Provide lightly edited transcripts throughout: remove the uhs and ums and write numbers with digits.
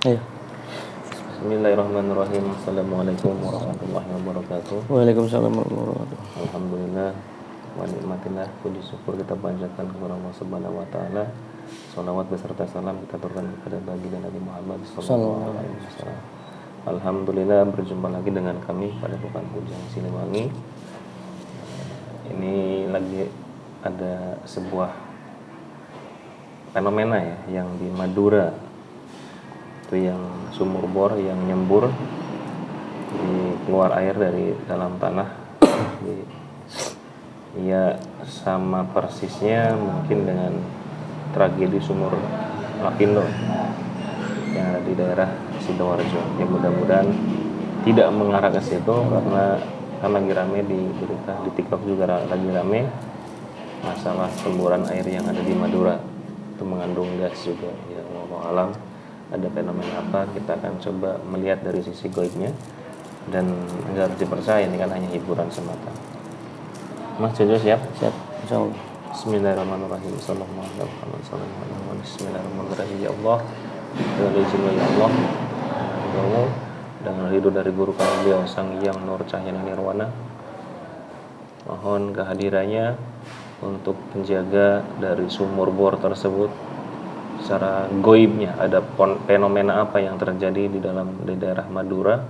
Iya. Bismillahirrahmanirrahim. Assalamualaikum warahmatullahi wabarakatuh. Waalaikumsalam warahmatullahi wabarakatuh. Alhamdulillah wa nikmatillah, puji syukur kita panjatkan kepada Allah Subhanahu wa taala. Salawat beserta salam kita turunkan kepada baginda Nabi Muhammad sallallahu alaihi wasallam. Alhamdulillah berjumpa lagi dengan kami pada Bukan Kujang Siliwangi. Ini lagi ada sebuah fenomena ya yang di Madura, itu yang sumur bor yang nyembur keluar air dari dalam tanah. Ya sama persisnya mungkin dengan tragedi sumur Lapindo yang ada di daerah Sidoarjo. Ya mudah-mudahan tidak mengarah ke situ karena kan lagi rame di berita, di TikTok juga lagi rame masalah semburan air yang ada di Madura, itu mengandung gas juga. Ya wallahu alam ada fenomena apa, kita akan coba melihat dari sisi goibnya, dan nggak harus dipercaya, ini kan hanya hiburan semata. Mas Jojo siap? Siap, insyaallah. Bismillahirrahmanirrahim. Bismillahirrahmanirrahim. Ya Allah, dengan izin ya Allah, dengan ridho dari guru kami beliau Sang Hyang Nur Cahyana Nirwana, mohon kehadirannya untuk menjaga dari sumur bor tersebut secara goibnya. Ada fenomena apa yang terjadi di daerah Madura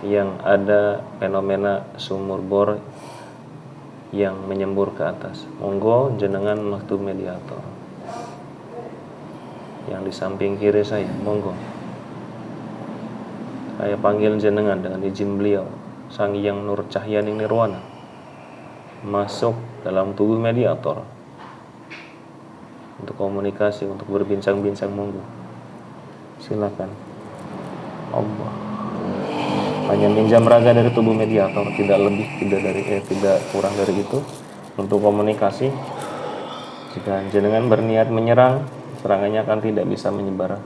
yang ada fenomena sumur bor yang menyembur ke atas. Monggo jenengan waktu mediator yang di samping kiri saya, monggo saya panggil jenengan dengan izin beliau Sang Hyang Nur Cahyani Nirwana masuk dalam tubuh mediator untuk komunikasi, untuk berbincang-bincang. Monggo silakan. Allah hanya minjam raga dari tubuh mediator, tidak lebih, tidak kurang dari itu, untuk komunikasi. Jika jenengan berniat menyerang, serangannya akan tidak bisa menyebar.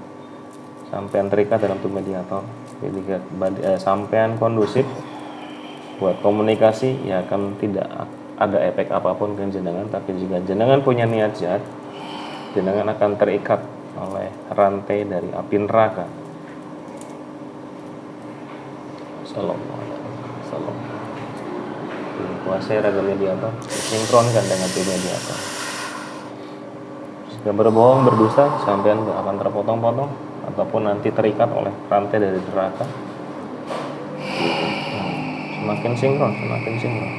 Sampean terikat dalam tubuh mediator. Jadi sampean kondusif buat komunikasi, ya akan tidak ada efek apapun ke jenengan. Tapi jika jenengan punya niat jahat, jenengan akan terikat oleh rantai dari api neraka. Salam. Kuasai raga mediator, sinkronkan dengan tubuh mediator. Jika berbohong, berdusta, sampean akan terpotong-potong ataupun nanti terikat oleh rantai dari neraka. Semakin sinkron.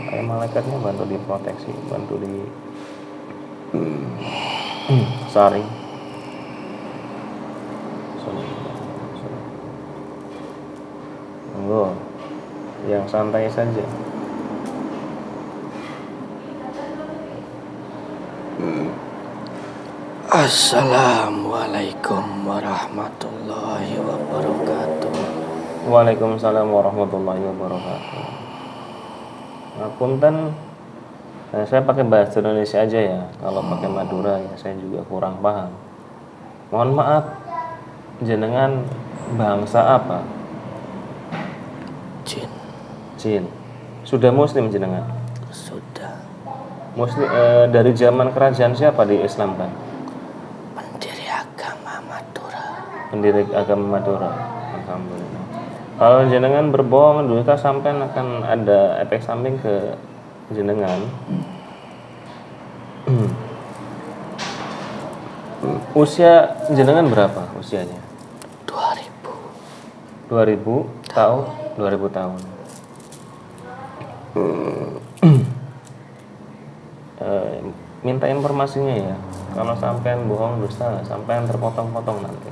Kayak malaikatnya bantu diproteksi, bantu di saring. Monggo, yang santai saja. Assalamualaikum warahmatullahi wabarakatuh. Waalaikumsalam warahmatullahi wabarakatuh. Ngapunten, saya pakai bahasa Indonesia aja ya. Kalau pakai Madura ya saya juga kurang paham. Mohon maaf, jenengan bangsa apa? Jin. Sudah muslim jenengan? Sudah. Muslim dari zaman kerajaan siapa diislamkan? Pendiri agama Madura. Alhamdulillah. Kalau jenengan berbohong, dusta, sampean akan ada efek samping ke jenengan. Usia jenengan berapa usianya? 2000 tahun. 2000 tahun. Minta informasinya ya. Kalau sampean bohong, dusta, sampean terpotong-potong nanti.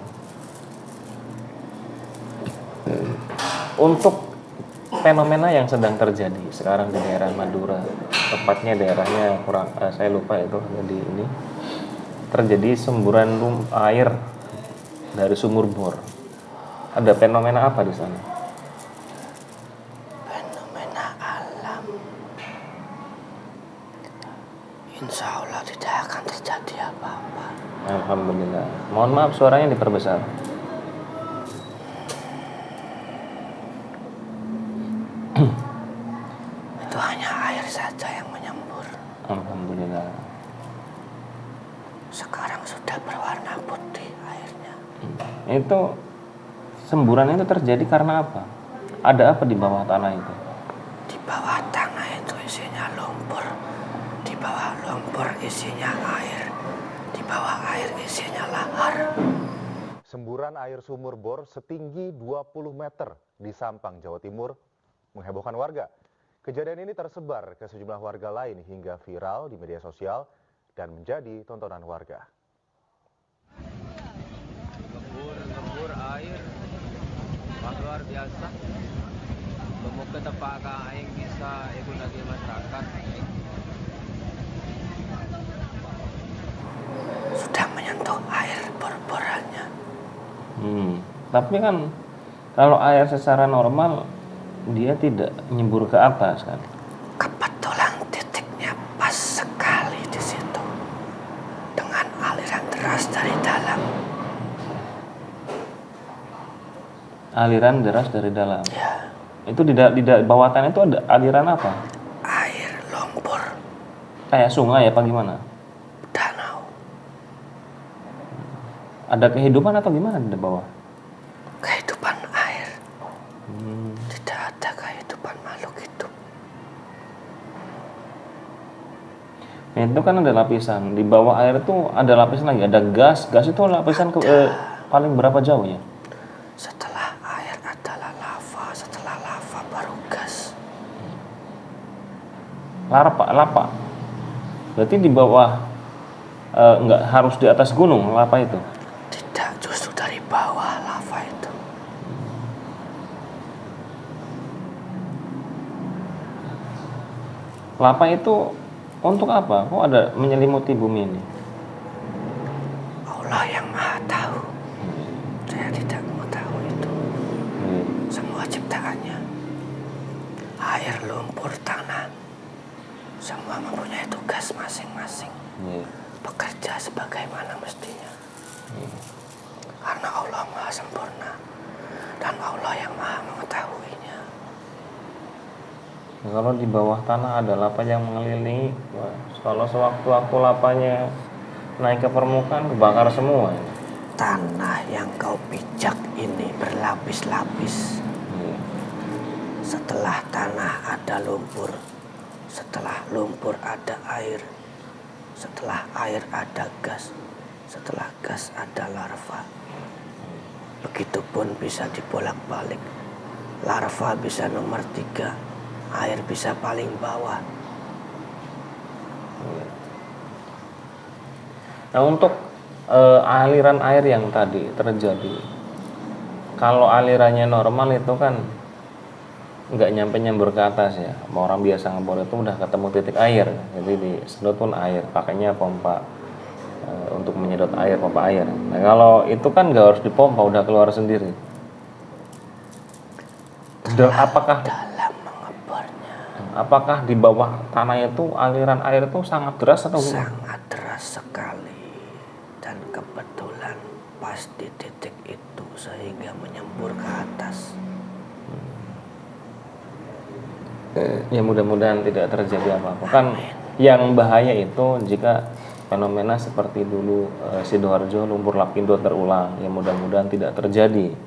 Untuk fenomena yang sedang terjadi sekarang di daerah Madura, tepatnya daerahnya saya lupa itu, jadi ini terjadi semburan air dari sumur bor. Ada fenomena apa di sana? Fenomena alam. Insya Allah tidak akan terjadi apa-apa. Alhamdulillah. Mohon maaf suaranya diperbesar. Itu hanya air saja yang menyembur. Alhamdulillah. Sekarang sudah berwarna putih airnya. Itu semburan itu terjadi karena apa? Ada apa di bawah tanah itu? Di bawah tanah itu isinya lumpur. Di bawah lumpur isinya air. Di bawah air isinya lahar. Semburan air sumur bor setinggi 20 meter di Sampang, Jawa Timur menghebohkan warga. Kejadian ini tersebar ke sejumlah warga lain hingga viral di media sosial dan menjadi tontonan warga. Gembur air luar biasa. Pemuka tempat yang bisa ikut lagi masyarakat. Sudah menyentuh air bor-borannya. Tapi kan kalau air secara normal dia tidak nyembur ke atas kan? Kebetulan titiknya pas sekali di situ. Dengan aliran deras dari dalam. Aliran deras dari dalam. Ya, Itu di bawah tanah itu ada aliran apa? air lumpur Kayak sungai apa gimana? danau. Ada kehidupan atau gimana di bawah? Kehidupan air. Tidak ada kehidupan makhluk hidup. Nah, itu kan ada lapisan. Di bawah air itu ada lapisan lagi. Ada gas. Gas itu lapisan paling berapa jauh ya? Setelah air adalah lava. Setelah lava baru gas. Lapa. Berarti di bawah nggak harus di atas gunung lapa itu. Tidak, justru dari bawah lava itu. Lapa itu untuk apa? Kok ada menyelimuti bumi ini? Allah yang maha tahu. Saya tidak mau tahu itu. Semua ciptaannya. Air, lumpur, tanah. Semua mempunyai tugas masing-masing. Bekerja sebagaimana mestinya. Karena Allah maha sempurna. Dan Allah yang maha mengetahuinya. Kalau di bawah tanah ada lapa yang mengelilingi, kalau sewaktu-waktu lapanya naik ke permukaan kebakar semua. Tanah yang kau pijak ini berlapis-lapis. Setelah tanah ada lumpur. Setelah lumpur ada air. Setelah air ada gas. Setelah gas ada larva. Begitupun bisa dibolak-balik. Larva bisa nomor 3. Air bisa paling bawah. Nah, untuk aliran air yang tadi terjadi, kalau alirannya normal itu kan nggak nyampe-nyambur ke atas ya. Orang biasa ngebor itu udah ketemu titik air, jadi disedot pun air, pakainya pompa untuk menyedot air, pompa air. Nah, kalau itu kan nggak harus dipompa, udah keluar sendiri. Apakah apakah di bawah tanah itu aliran air itu sangat deras atau gimana? Sangat deras sekali. Dan kebetulan pas di titik itu sehingga menyembur ke atas. Ya mudah-mudahan tidak terjadi apa-apa. Kan yang bahaya itu jika fenomena seperti dulu Sidoarjo lumpur lapindo terulang. Ya mudah-mudahan tidak terjadi.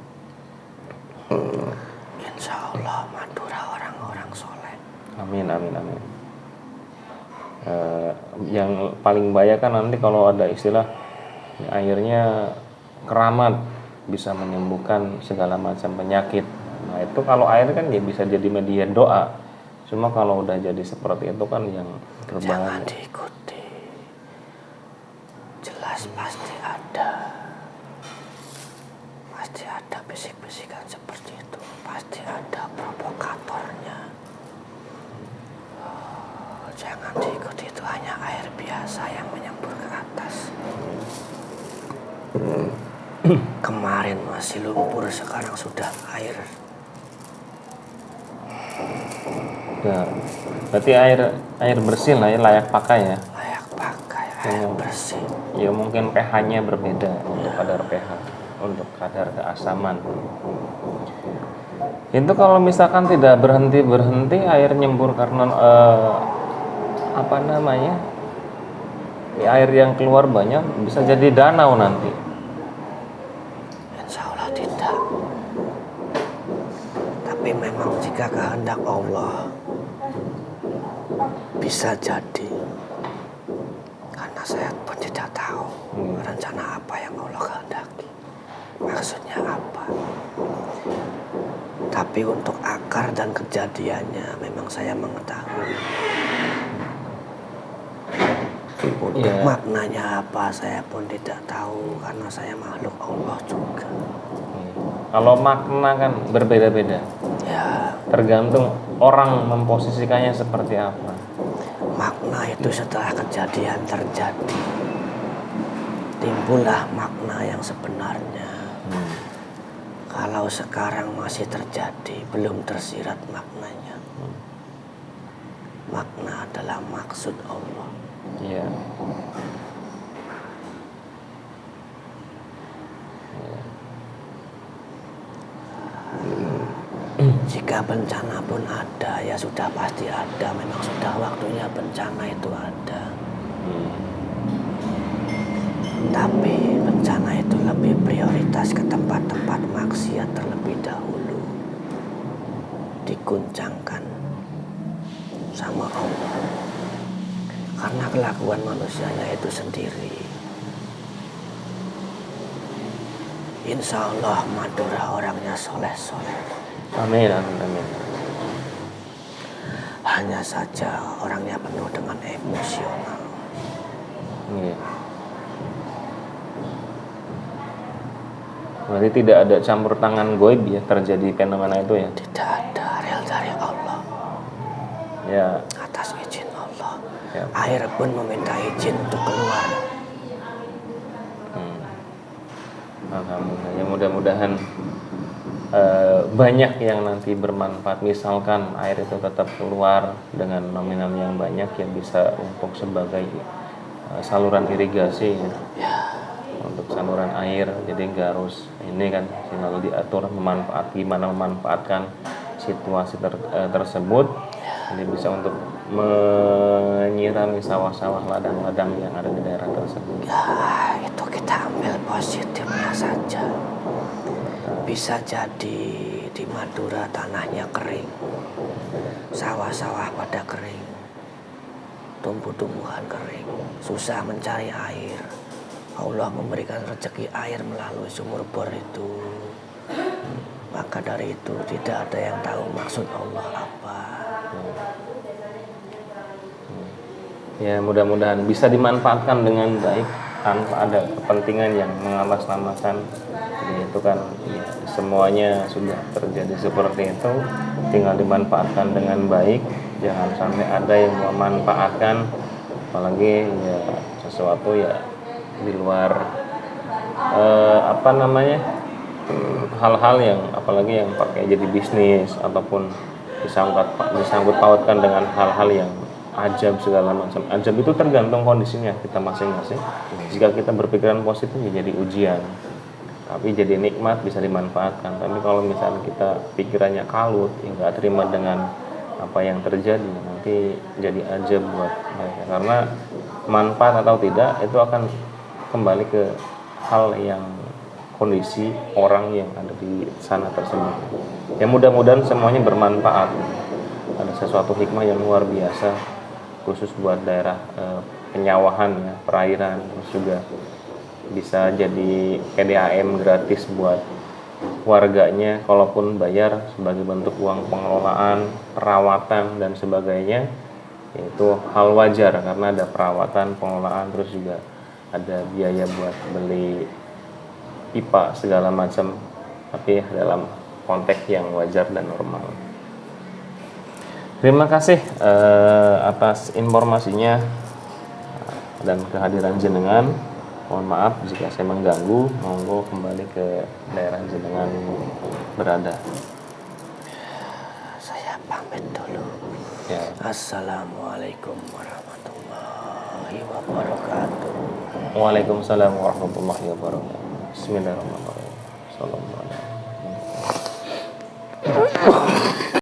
Insya Allah Madura orang-orang soleh. Amin. Yang paling bahaya kan nanti kalau ada istilah airnya keramat, bisa menyembuhkan segala macam penyakit. Nah itu kalau air kan ya bisa jadi media doa. Cuma kalau udah jadi seperti itu kan yang berbahaya. Jangan diikuti. Jelas pasti ada. Pasti ada bisik-bisikan seperti itu. Pasti ada provokatornya. Jangan diikuti, itu hanya air biasa yang menyembur ke atas. Kemarin masih lumpur, sekarang sudah air. Ya, berarti air bersih lah ya, layak pakai ya. Layak pakai, air bersih. Ya mungkin pH-nya berbeda untuk kadar pH, untuk kadar keasaman. Itu kalau misalkan tidak berhenti air nyembur karena air yang keluar banyak bisa jadi danau nanti. Insya Allah tidak. Tapi memang jika kehendak Allah bisa jadi. Karena saya pun tidak tahu rencana apa yang Allah kehendaki. Maksudnya apa. Tapi untuk akar dan kejadiannya memang saya mengetahui. Untuk maknanya apa saya pun tidak tahu karena saya makhluk Allah juga. Kalau makna kan berbeda-beda. Ya, Tergantung orang memposisikannya seperti apa. makna itu setelah kejadian terjadi, timbullah makna yang sebenarnya. Kalau sekarang masih terjadi, belum tersirat maknanya. Makna adalah maksud Allah. Iya. Jika bencana pun ada, ya sudah pasti ada. Memang sudah waktunya bencana itu ada. Tapi bencana itu lebih prioritas ke tempat-tempat maksiat terlebih dahulu. Diguncangkan sama Allah. Karena kelakuan manusianya itu sendiri. Insya Allah Madura orangnya soleh-soleh. Amin, amin, amin. Hanya saja orangnya penuh dengan emosional. Iya. Berarti tidak ada campur tangan goib ya terjadi fenomena itu ya? Tidak ada, real dari Allah. Ya. Atas izin Allah. Ya. Air pun meminta izin untuk keluar. Alhamdulillah. Ya mudah-mudahan banyak yang nanti bermanfaat. Misalkan air itu tetap keluar dengan nominal yang banyak yang bisa untuk sebagai saluran irigasi ya. Untuk saluran air, jadi nggak harus ini kan tinggal diatur gimana memanfaatkan situasi tersebut. Jadi bisa untuk menyirami sawah-sawah ladang-ladang yang ada di daerah tersebut. Ya, itu kita ambil positifnya saja. Bisa jadi di Madura tanahnya kering, sawah-sawah pada kering, tumbuh-tumbuhan kering, susah mencari air. Allah memberikan rezeki air melalui sumur bor itu. Maka dari itu tidak ada yang tahu maksud Allah apa. Ya mudah-mudahan bisa dimanfaatkan dengan baik tanpa ada kepentingan yang mengatasnamakan. Jadi itu kan ya, semuanya sudah terjadi seperti itu, tinggal dimanfaatkan dengan baik. Jangan sampai ada yang memanfaatkan, apalagi ya sesuatu ya di luar hal-hal yang apalagi yang pakai jadi bisnis ataupun disangkut pautkan dengan hal-hal yang ajab segala macam. Ajab itu tergantung kondisinya kita masing-masing. Jika kita berpikiran positif ya jadi ujian, tapi jadi nikmat bisa dimanfaatkan. Tapi kalau misalnya kita pikirannya kalut, ya nggak terima dengan apa yang terjadi, nanti jadi ajab buat mereka. Karena manfaat atau tidak itu akan kembali ke hal yang kondisi orang yang ada di sana tersebut. Ya mudah-mudahan semuanya bermanfaat. Ada sesuatu hikmah yang luar biasa khusus buat daerah penyawahan ya, perairan, terus juga bisa jadi PDAM gratis buat warganya kalaupun bayar sebagai bentuk uang pengelolaan, perawatan dan sebagainya. Itu hal wajar karena ada perawatan, pengelolaan, terus juga ada biaya buat beli pipa segala macam, tapi dalam konteks yang wajar dan normal. Terima kasih atas informasinya dan kehadiran jenengan. Mohon maaf jika saya mengganggu. Monggo kembali ke daerah jenengan berada. Saya pamit dulu. Ya. Assalamualaikum warahmatullahi wabarakatuh. Waalaikumsalam warahmatullahi wabarakatuh. Bismillahirrahmanirrahim. Sallallahu alaihi wasallam.